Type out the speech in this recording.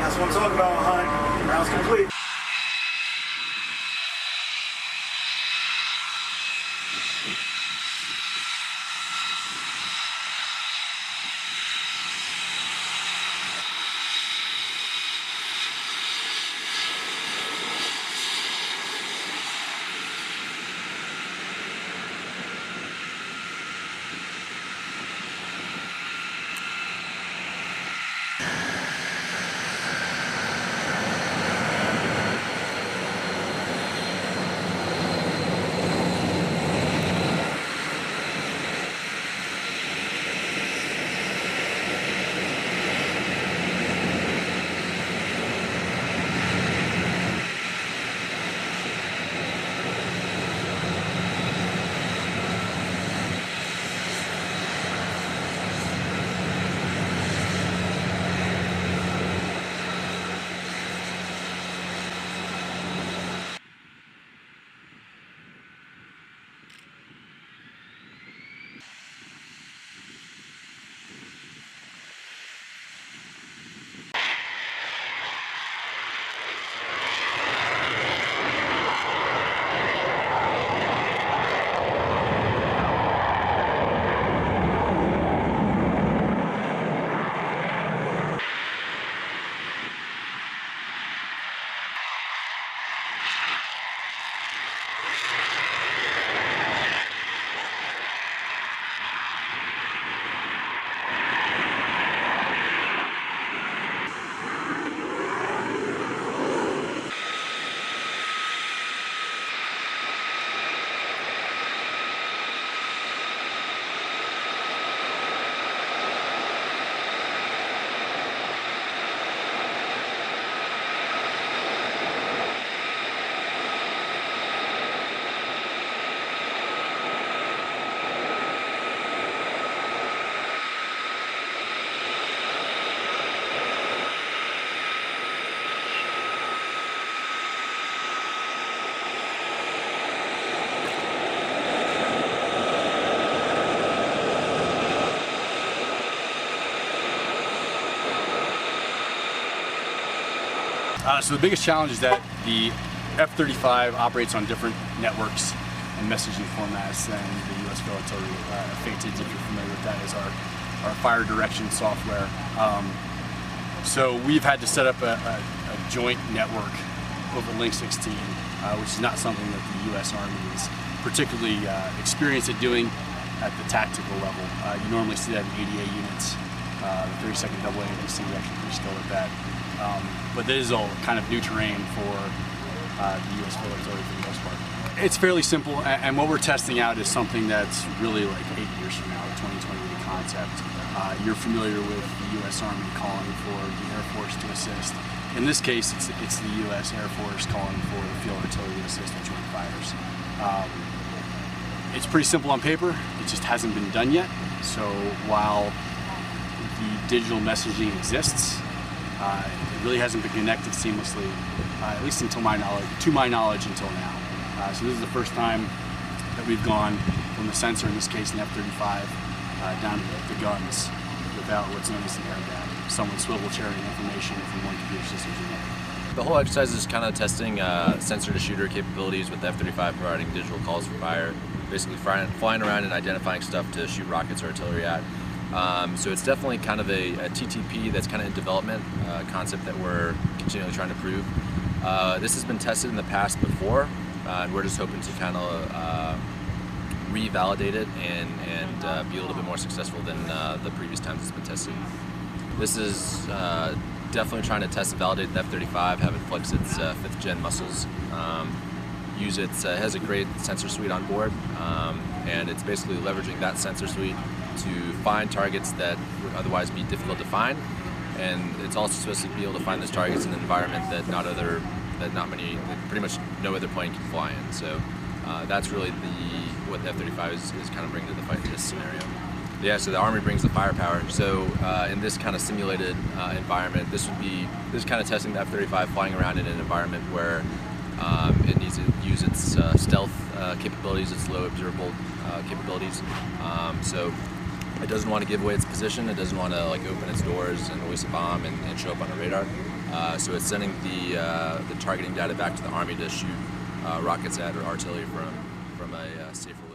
That's what I'm talking about, Hunt. Round's complete. So the biggest challenge is that the F-35 operates on different networks and messaging formats than the U.S. military. FATEDS, if you're familiar with that, is our fire direction software. So we've had to set up a joint network over Link 16, which is not something that the U.S. Army is particularly experienced at doing at the tactical level. You normally see that in ADA units. The 32nd AA NBC is actually pretty skilled at that. But this is all kind of new terrain for the U.S. military for the most part. It's fairly simple, and what we're testing out is something that's really like 8 years from now, a 2028 concept. You're familiar with the U.S. Army calling for the Air Force to assist. In this case, it's the U.S. Air Force calling for the field artillery to assist with joint fires. It's pretty simple on paper, it just hasn't been done yet. So while the digital messaging exists, it really hasn't been connected seamlessly, at least to my knowledge until now. So this is the first time that we've gone from the sensor, in this case an F-35, down to the guns without what's known as an air gap, someone swivel chairing information from one computer system to another. The whole exercise is kind of testing sensor-to-shooter capabilities with the F-35 providing digital calls for fire, basically flying around and identifying stuff to shoot rockets or artillery at. So it's definitely kind of a TTP that's kind of in development, a concept that we're continually trying to prove. This has been tested in the past before, and we're just hoping to kind of revalidate it and be a little bit more successful than the previous times it's been tested. This is definitely trying to test and validate the F-35, have it flex its 5th gen muscles, use it has a great sensor suite on board, and it's basically leveraging that sensor suite to find targets that would otherwise be difficult to find, and it's also supposed to be able to find those targets in an environment that pretty much no other plane can fly in. So that's really what the F-35 is kind of bringing to the fight in this scenario. Yeah, so the Army brings the firepower. So in this kind of simulated environment, this is kind of testing the F-35 flying around in an environment where it needs to use its stealth capabilities, its low observable capabilities. So it doesn't want to give away its position. It doesn't want to like open its doors and release a bomb and show up on a radar. So it's sending the targeting data back to the Army to shoot rockets at or artillery from a safer location.